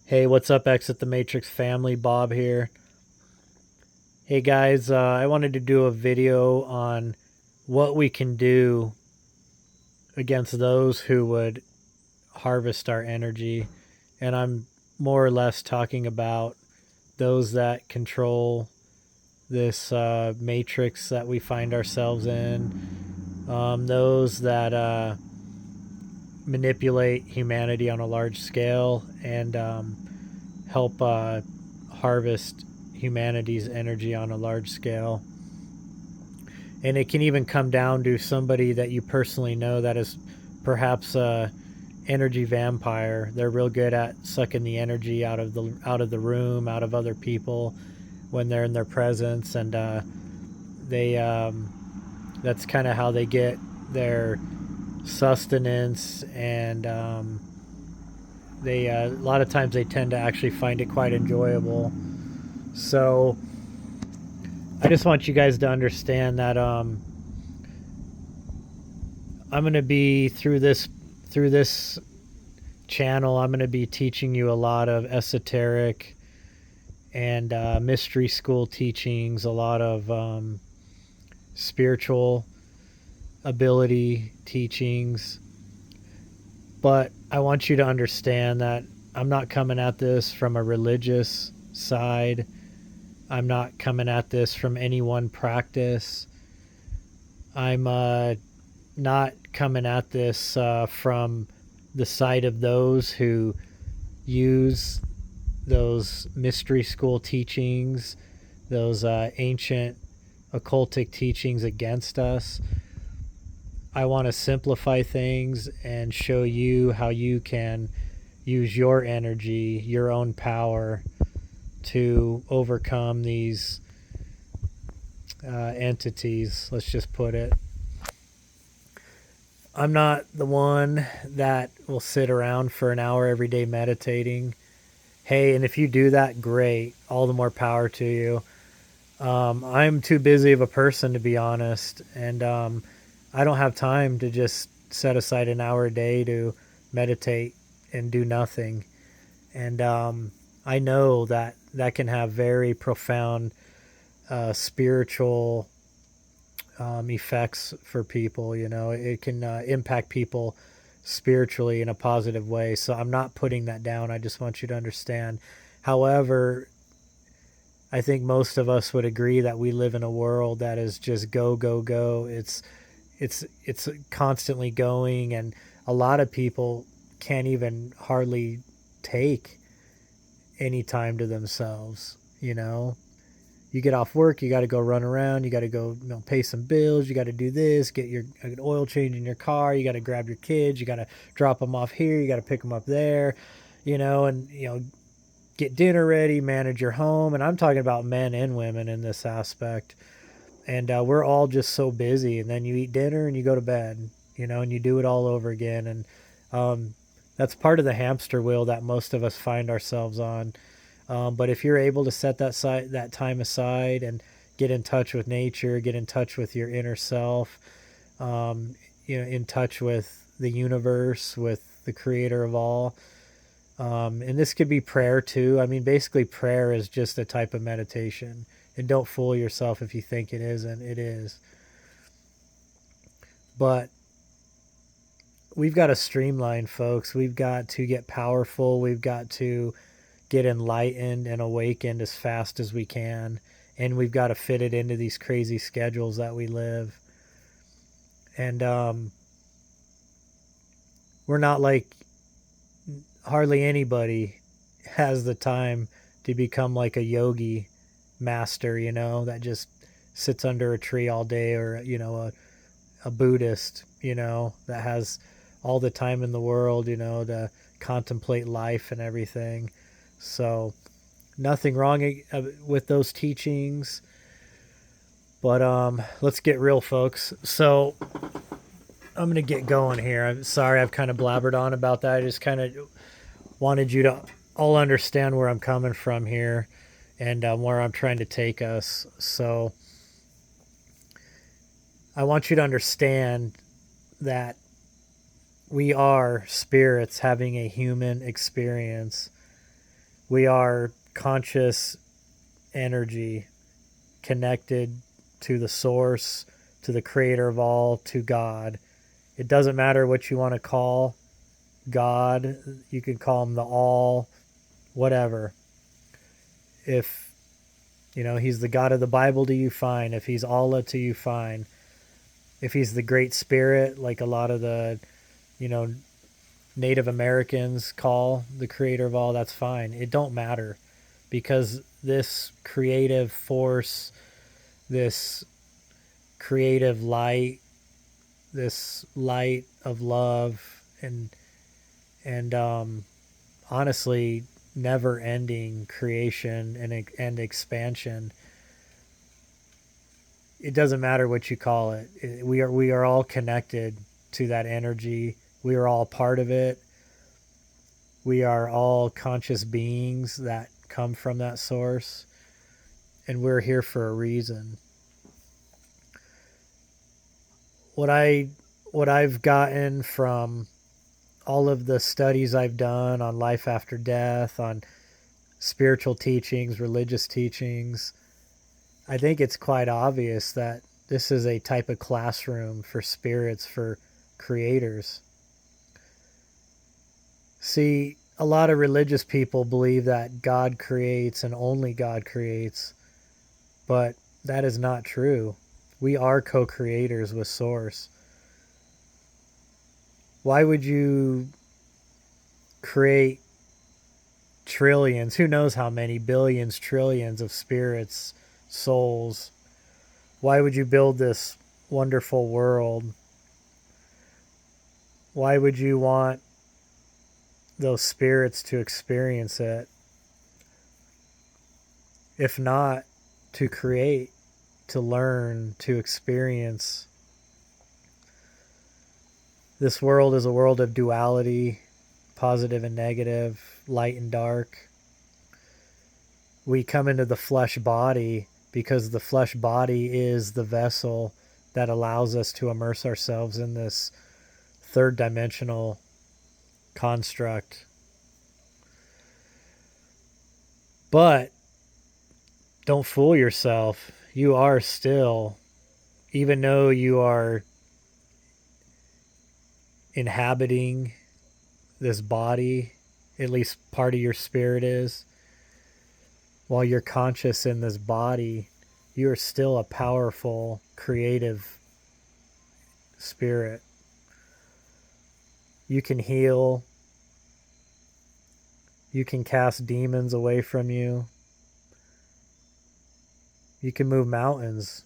Hey, what's up, Exit the Matrix family? Bob here. Hey guys, I wanted to do a video on what we can do against those who would harvest our energy. And I'm more or less talking about those that control this matrix that we find ourselves in, those that manipulate humanity on a large scale and help harvest humanity's energy on a large scale. And it can even come down to somebody that you personally know that is perhaps a energy vampire. They're real good at sucking the energy out of the room, out of other people when they're in their presence, and they that's kind of how they get their sustenance, and they a lot of times they tend to actually find it quite enjoyable. So I just want you guys to understand that I'm going to be through this channel. I'm going to be teaching you a lot of esoteric and mystery school teachings, a lot of spiritual ability teachings. But I want you to understand that I'm not coming at this from a religious side. I'm not coming at this from any one practice. I'm not coming at this from the side of those who use those mystery school teachings, those ancient occultic teachings against us. I want to simplify things and show you how you can use your energy, your own power to overcome these entities, let's just put it. I'm not the one that will sit around for an hour every day meditating. Hey, and if you do that, great. All the more power to you. I'm too busy of a person, to be honest, and I don't have time to just set aside an hour a day to meditate and do nothing. And I know that that can have very profound spiritual effects for people. You know, it can impact people spiritually in a positive way. So I'm not putting that down. I just want you to understand. However, I think most of us would agree that we live in a world that is just go go go. It's constantly going, and a lot of people can't even hardly take any time to themselves. You know, you get off work, you got to go run around, you got to go, pay some bills, you got to do this, get your an oil change in your car, you got to grab your kids, you got to drop them off here, you got to pick them up there, and get dinner ready, manage your home. And I'm talking about men and women in this aspect. And we're all just so busy. And then you eat dinner and you go to bed, and you do it all over again. And that's part of the hamster wheel that most of us find ourselves on. But if you're able to set that time aside and get in touch with nature, get in touch with your inner self, in touch with the universe, with the creator of all, and this could be prayer too. I mean, basically, prayer is just a type of meditation. And don't fool yourself if you think it isn't. It is. But we've got to streamline, folks. We've got to get powerful. We've got to get enlightened and awakened as fast as we can. And we've got to fit it into these crazy schedules that we live. And we're not like hardly anybody has the time to become like a yogi master, that just sits under a tree all day, or, a Buddhist, that has all the time in the world, to contemplate life and everything. So, nothing wrong with those teachings. But let's get real, folks. So, I'm going to get going here. I'm sorry I've kind of blabbered on about that. I just kind of wanted you to all understand where I'm coming from here, and where I'm trying to take us. So I want you to understand that we are spirits having a human experience. We are conscious energy connected to the source, to the creator of all, to God. It doesn't matter what you want to call God. You can call him the all, whatever. If, he's the God of the Bible to you, fine. If he's Allah to you, fine. If he's the Great Spirit, like a lot of the, you know, Native Americans call the creator of all, that's fine. It don't matter, because this creative force, this creative light, this light of love, and honestly, never ending creation and expansion. It doesn't matter what you call it. We are all connected to that energy. We are all part of it. We are all conscious beings that come from that source, and we're here for a reason. What I've gotten from all of the studies I've done on life after death, on spiritual teachings, religious teachings, I think it's quite obvious that this is a type of classroom for spirits, for creators. See, a lot of religious people believe that God creates and only God creates, but that is not true. We are co-creators with Source. Why would you create trillions, who knows how many, billions, trillions of spirits, souls? Why would you build this wonderful world? Why would you want those spirits to experience it? If not to create, to learn, to experience. This world is a world of duality, positive and negative, light and dark. We come into the flesh body because the flesh body is the vessel that allows us to immerse ourselves in this third dimensional construct. But don't fool yourself. You are still, even though you are inhabiting this body, at least part of your spirit is, while you're conscious in this body, you are still a powerful, creative spirit. You can heal. You can cast demons away from you. You can move mountains.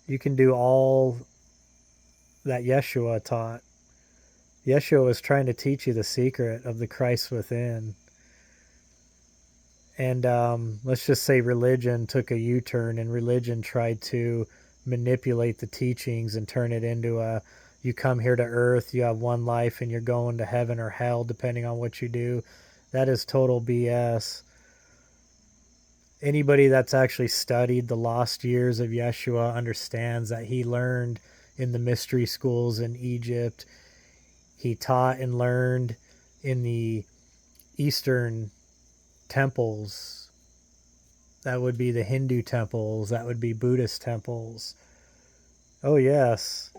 You can do all that Yeshua taught. Yeshua was trying to teach you the secret of the Christ within. And let's just say religion took a U-turn, and religion tried to manipulate the teachings and turn it into you come here to earth, you have one life, and you're going to heaven or hell depending on what you do. That is total BS. Anybody that's actually studied the lost years of Yeshua understands that he learned in the mystery schools in Egypt. He taught and learned in the Eastern temples. That would be the Hindu temples. That would be Buddhist temples. Oh, yes.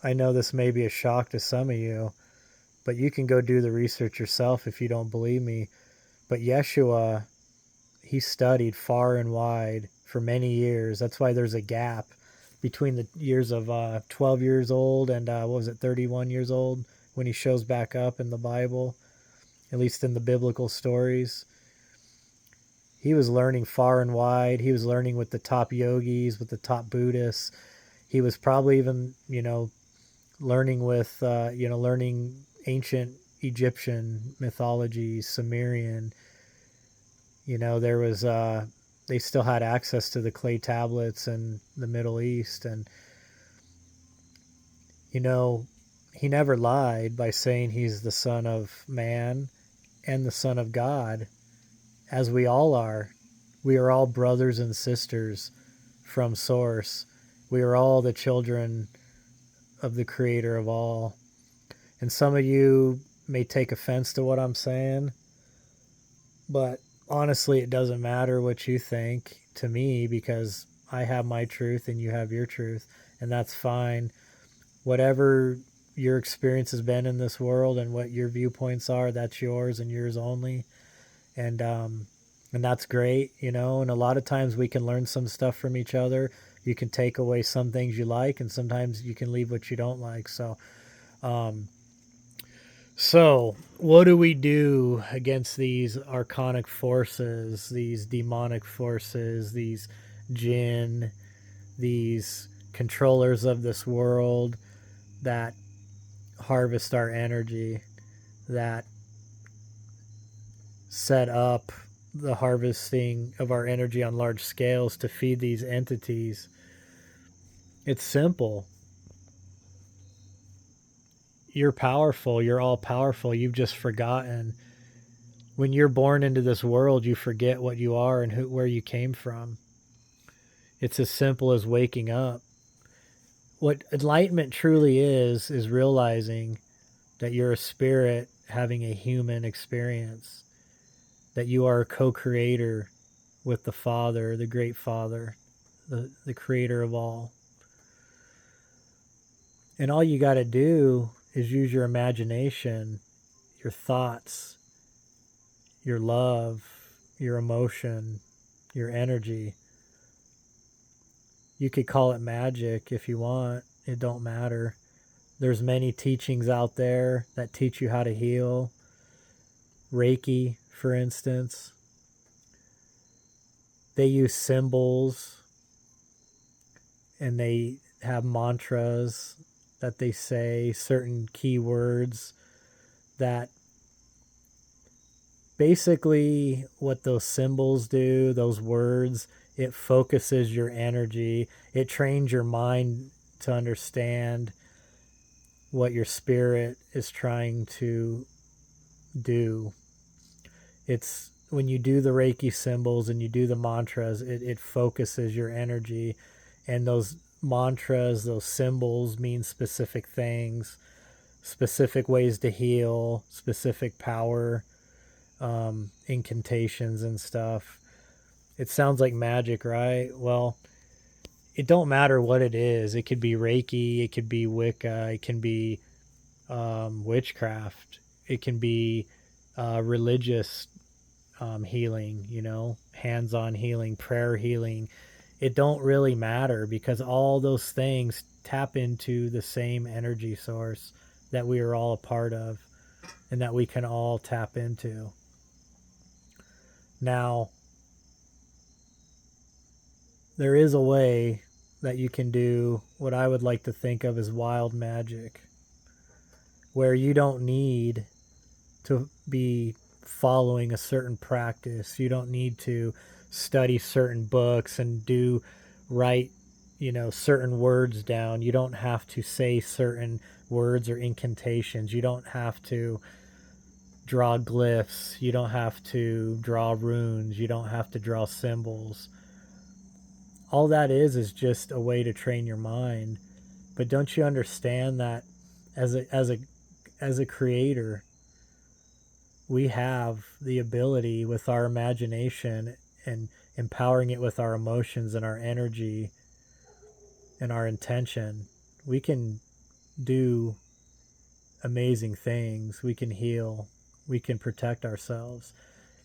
I know this may be a shock to some of you, but you can go do the research yourself if you don't believe me. But Yeshua, he studied far and wide for many years. That's why there's a gap between the years of 12 years old and 31 years old when he shows back up in the Bible, at least in the biblical stories. He was learning far and wide. He was learning with the top yogis, with the top Buddhists. He was probably even, learning with, learning ancient Egyptian mythology, Sumerian. There was, they still had access to the clay tablets in the Middle East. And, he never lied by saying he's the Son of Man and the Son of God, as we all are. We are all brothers and sisters from Source. We are all the children of the Creator of all. And some of you may take offense to what I'm saying, But honestly, it doesn't matter what you think to me, because I have my truth and you have your truth, and that's fine. Whatever your experience has been in this world and what your viewpoints are, that's yours and yours only. And and that's great, you know. And a lot of times we can learn some stuff from each other. You can take away some things you like, and sometimes you can leave what you don't like. Um, so, what do we do against these archonic forces, these demonic forces, these jinn, these controllers of this world that harvest our energy, that set up the harvesting of our energy on large scales to feed these entities? It's simple. You're powerful. You're all powerful. You've just forgotten. When you're born into this world, you forget what you are and where you came from. It's as simple as waking up. What enlightenment truly is realizing that you're a spirit having a human experience, that you are a co creator with the Father, the great Father, the creator of all. And all you got to do is use your imagination, your thoughts, your love, your emotion, your energy. You could call it magic if you want. It don't matter. There's many teachings out there that teach you how to heal. Reiki, for instance. They use symbols and they have mantras that they say, certain keywords that basically what those symbols do, those words, it focuses your energy. It trains your mind to understand what your spirit is trying to do. It's when you do the Reiki symbols and you do the mantras, it focuses your energy. And those mantras, those symbols mean specific things, specific ways to heal, specific power, incantations and stuff. It sounds like magic, right? Well, it don't matter what it is. It could be Reiki, it could be Wicca, it can be witchcraft, it can be religious healing, you know, hands-on healing, prayer healing. It don't really matter, because all those things tap into the same energy source that we are all a part of and that we can all tap into. Now, there is a way that you can do what I would like to think of as wild magic, where you don't need to be following a certain practice. You don't need to study certain books and write, you know, certain words down. You don't have to say certain words or incantations. You don't have to draw glyphs. You don't have to draw runes. You don't have to draw symbols. All that is just a way to train your mind. But don't you understand that as a creator, we have the ability with our imagination and empowering it with our emotions and our energy and our intention. We can do amazing things. We can heal. We can protect ourselves.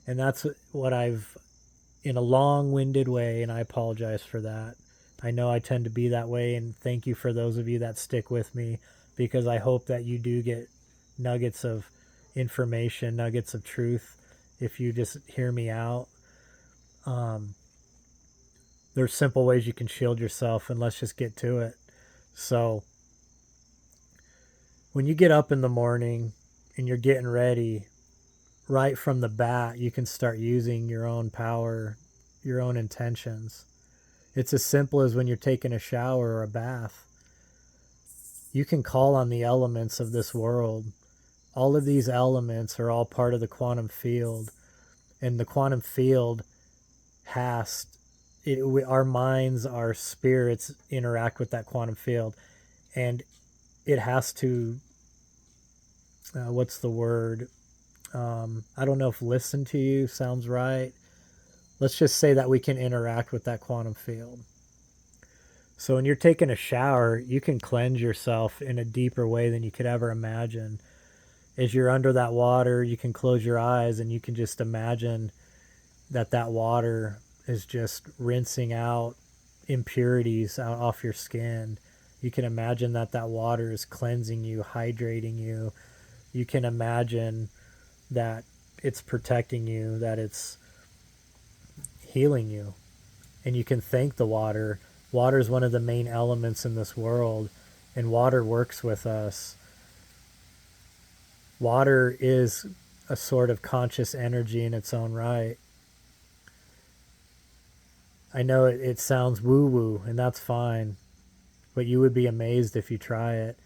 And that's what I've, in a long winded way, and I apologize for that. I know I tend to be that way, and thank you for those of you that stick with me, because I hope that you do get nuggets of information, nuggets of truth, if you just hear me out. Um, there's simple ways you can shield yourself, and let's just get to it. So, when you get up in the morning and you're getting ready, right from the bat, you can start using your own power, your own intentions. It's as simple as when you're taking a shower or a bath. You can call on the elements of this world. All of these elements are all part of the quantum field, and the quantum field has our minds, our spirits interact with that quantum field, and it has to what's the word, I don't know if listen to you sounds right. Let's just say that we can interact with that quantum field. So when you're taking a shower, you can cleanse yourself in a deeper way than you could ever imagine. As you're under that water, you can close your eyes and you can just imagine that that water is just rinsing out impurities out off your skin. You can imagine that that water is cleansing you, hydrating you. You can imagine that it's protecting you, that it's healing you. And you can thank the water. Water is one of the main elements in this world, and water works with us. Water is a sort of conscious energy in its own right. I know it sounds woo woo, and that's fine, but you would be amazed if you try it.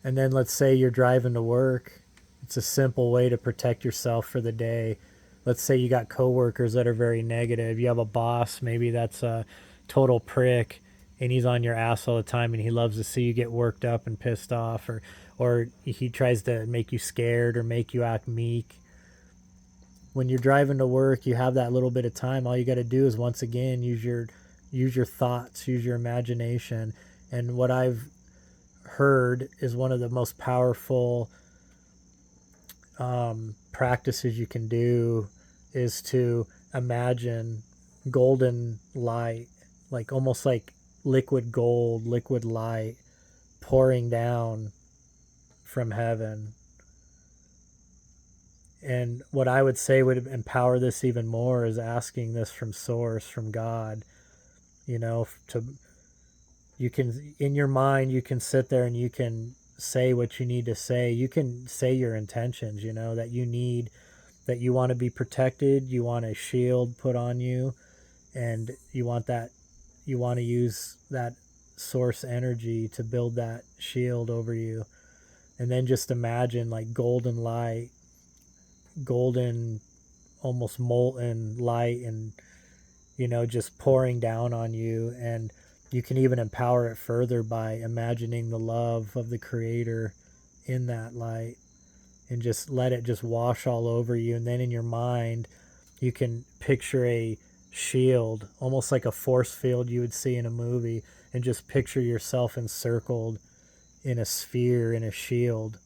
And then let's say you're driving to work. It's a simple way to protect yourself for the day. Let's say you got coworkers that are very negative. You have a boss, maybe that's a total prick, and he's on your ass all the time, and he loves to see you get worked up and pissed off, or he tries to make you scared or make you act meek. When you're driving to work, you have that little bit of time. All you got to do is once again use your thoughts, use your imagination. And what I've heard is one of the most powerful practices you can do is to imagine golden light, like almost like liquid gold, liquid light pouring down from heaven. And what I would say would empower this even more is asking this from source, from God. You know, to you can in your mind you can sit there and you can say what you need to say. You can say your intentions, you know, that you need, that you want to be protected, you want a shield put on you, and you want that, you want to use that source energy to build that shield over you. And then just imagine like golden light, golden, almost molten light, and you know, just pouring down on you. And you can even empower it further by imagining the love of the creator in that light, and just let it just wash all over you. And then in your mind you can picture a shield, almost like a force field you would see in a movie, and just picture yourself encircled in a sphere, in a shield.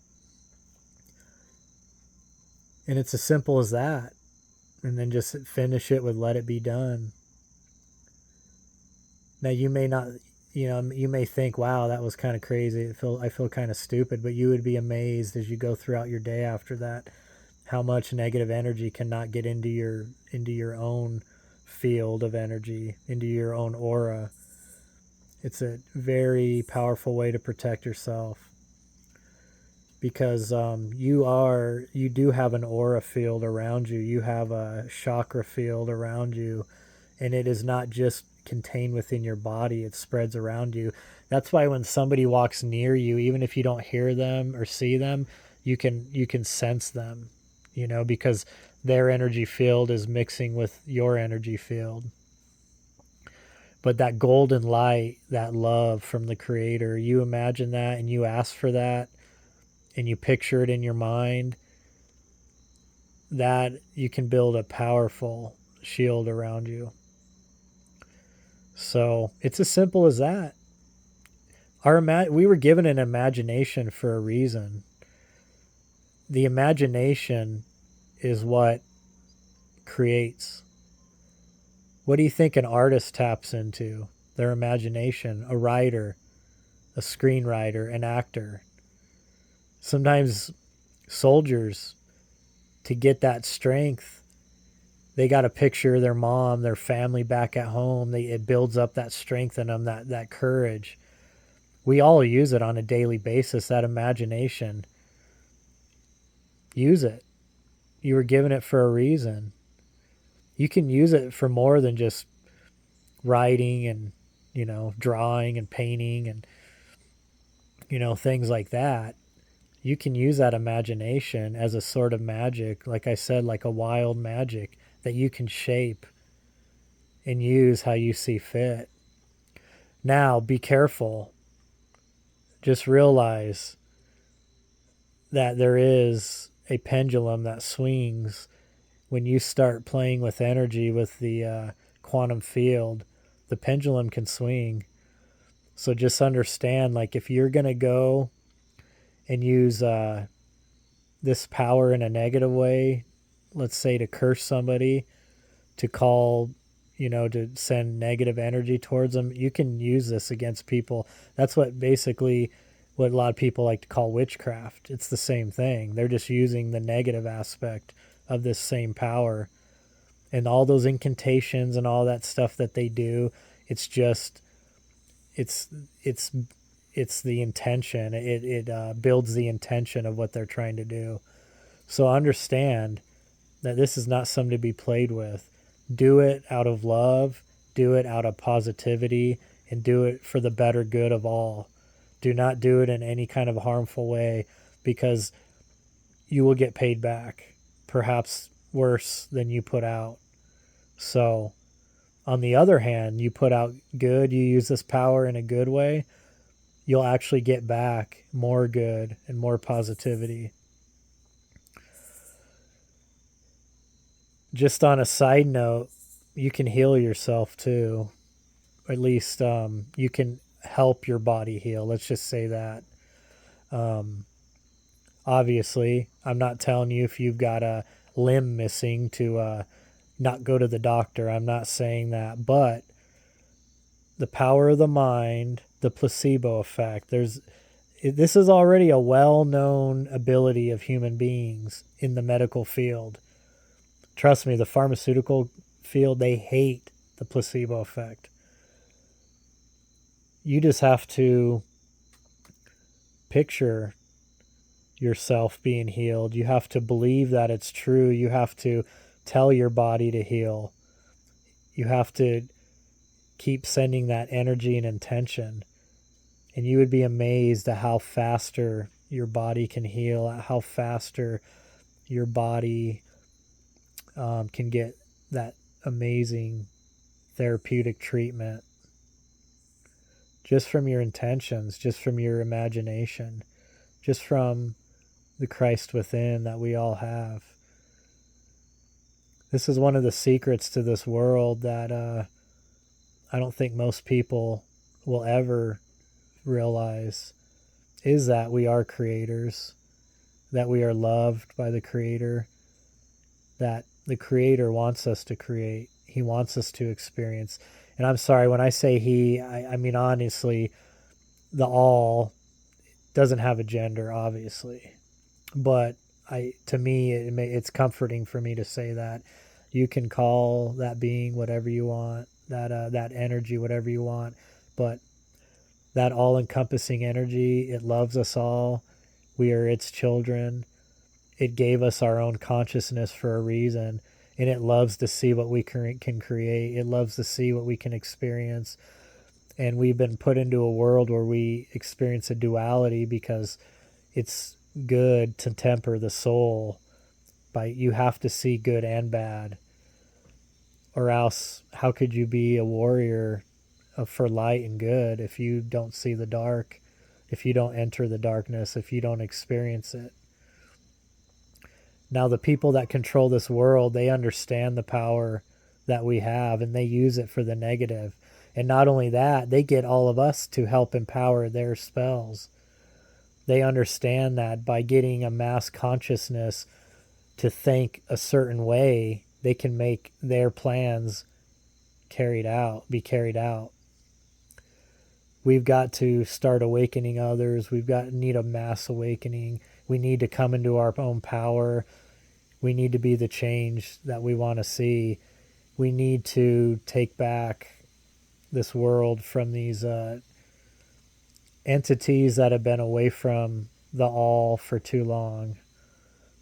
And it's as simple as that. And then just finish it with let it be done. Now you may not, you know, you may think, wow, that was kind of crazy. I feel kind of stupid, but you would be amazed as you go throughout your day after that, how much negative energy cannot get into your own field of energy, into your own aura. It's a very powerful way to protect yourself, because you do have an aura field around you. You have a chakra field around you, and it is not just contained within your body, it spreads around you. That's why when somebody walks near you, even if you don't hear them or see them, you can sense them, you know, because their energy field is mixing with your energy field. But that golden light, that love from the creator, you imagine that and you ask for that and you picture it in your mind, that you can build a powerful shield around you. So it's as simple as that. We were given an imagination for a reason. The imagination is what creates. What do you think an artist taps into? Their imagination. A writer, a screenwriter, an actor. Sometimes soldiers, to get that strength, they got to picture their mom, their family back at home. It builds up that strength in them, that courage. We all use it on a daily basis, that imagination. Use it. You were given it for a reason. You can use it for more than just writing and, you know, drawing and painting and, you know, things like that. You can use that imagination as a sort of magic, like I said, like a wild magic that you can shape and use how you see fit. Now, be careful. Just realize that there is a pendulum that swings. When you start playing with energy with the quantum field, the pendulum can swing. So just understand, like, if you're going to go and use this power in a negative way, let's say to curse somebody, to call, to send negative energy towards them, you can use this against people. That's what a lot of people like to call witchcraft. It's the same thing. They're just using the negative aspect of this same power. And all those incantations and all that stuff that they do, it's just, it's, it's, it's the intention. It builds the intention of what they're trying to do. So understand that this is not something to be played with. Do it out of love, do it out of positivity, and do it for the better good of all. Do not do it in any kind of harmful way, because you will get paid back, perhaps worse than you put out. So, on the other hand, you put out good, you use this power in a good way, you'll actually get back more good and more positivity. Just on a side note, you can heal yourself too. At least you can help your body heal. Let's just say that. Um, Obviously, I'm not telling you if you've got a limb missing to not go to the doctor. I'm not saying that. But the power of the mind, the placebo effect, this is already a well-known ability of human beings in the medical field. Trust me, the pharmaceutical field, they hate the placebo effect. You just have to picture yourself being healed. You have to believe that it's true. You have to tell your body to heal. You have to keep sending that energy and intention. And you would be amazed at how faster your body can heal, at how faster your body can get that amazing therapeutic treatment just from your intentions, just from your imagination, just from the Christ within that we all have. This is one of the secrets to this world that I don't think most people will ever realize, is that we are creators, that we are loved by the Creator, that the Creator wants us to create. He wants us to experience. And I'm sorry, when I say He, I mean, honestly, the all doesn't have a gender, obviously. But to me, it's comforting for me to say that. You can call that being whatever you want, that energy whatever you want, but that all-encompassing energy, it loves us all. We are its children. It gave us our own consciousness for a reason, and it loves to see what we can create. It loves to see what we can experience. And we've been put into a world where we experience a duality because it's good to temper the soul. You have to see good and bad, or else how could you be a warrior for light and good if you don't see the dark, if you don't enter the darkness, if you don't experience it? Now, the people that control this world, they understand the power that we have, and they use it for the negative. And not only that, they get all of us to help empower their spells. They understand that by getting a mass consciousness to think a certain way, they can make their plans be carried out. We've got to start awakening others. Need a mass awakening. We need to come into our own power. We need to be the change that we want to see. We need to take back this world from these entities that have been away from the all for too long,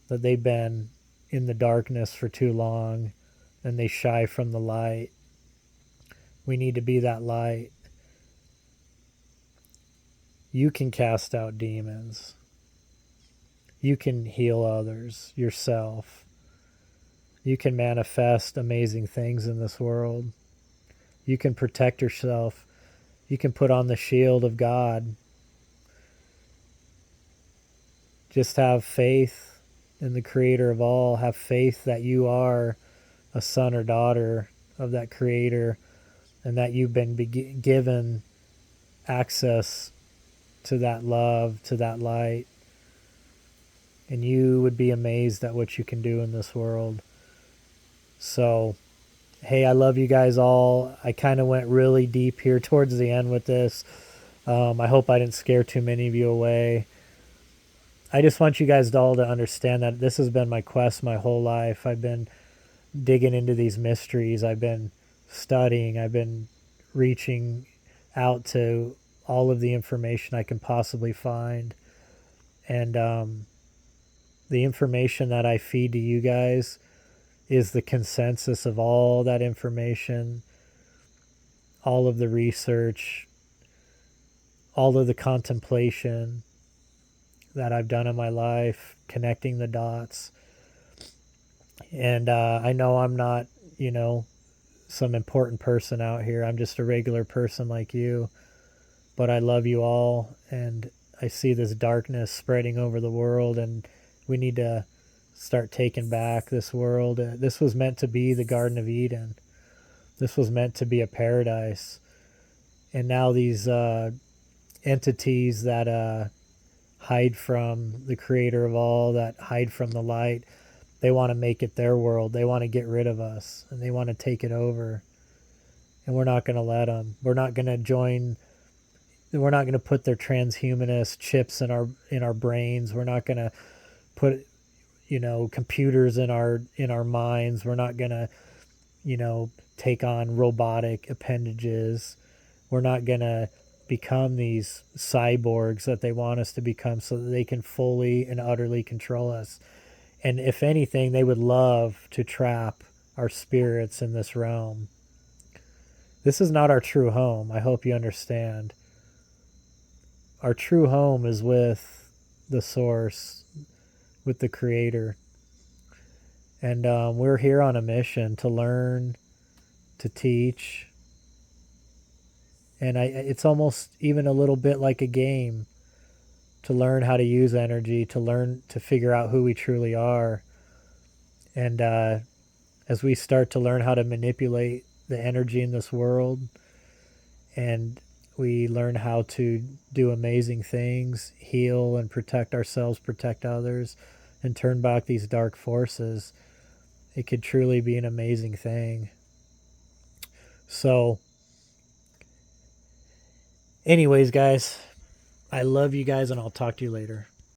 that they've been in the darkness for too long, and they shy from the light. We need to be that light. You can cast out demons. You can heal others, yourself. You can manifest amazing things in this world. You can protect yourself. You can put on the shield of God. Just have faith in the creator of all. Have faith that you are a son or daughter of that creator, and that you've been given access to that love, to that light. And you would be amazed at what you can do in this world. So, hey, I love you guys all. I kind of went really deep here towards the end with this. I hope I didn't scare too many of you away. I just want you guys all to understand that this has been my quest my whole life. I've been digging into these mysteries. I've been studying. I've been reaching out to all of the information I can possibly find. And the information that I feed to you guys is the consensus of all that information, all of the research, all of the contemplation that I've done in my life, connecting the dots. And I know I'm not, some important person out here. I'm just a regular person like you. But I love you all, and I see this darkness spreading over the world, and we need to start taking back this world. This was meant to be the Garden of Eden. This was meant to be a paradise. And now these entities that hide from the creator of all, that hide from the light, they want to make it their world. They want to get rid of us, and they want to take it over. And we're not going to let them. We're not going to join. We're not going to put their transhumanist chips in our brains. We're not going to put computers in our minds. We're not going to take on robotic appendages. We're not going to become these cyborgs that they want us to become, so that they can fully and utterly control us. And if anything, they would love to trap our spirits in this realm. This is not our true home. I hope you understand. Our true home is with the source, with the creator. And we're here on a mission to learn, to teach. And it's almost even a little bit like a game, to learn how to use energy, to learn to figure out who we truly are. And as we start to learn how to manipulate the energy in this world, and we learn how to do amazing things, heal and protect ourselves, protect others, and turn back these dark forces, it could truly be an amazing thing. So, anyways, guys, I love you guys, and I'll talk to you later.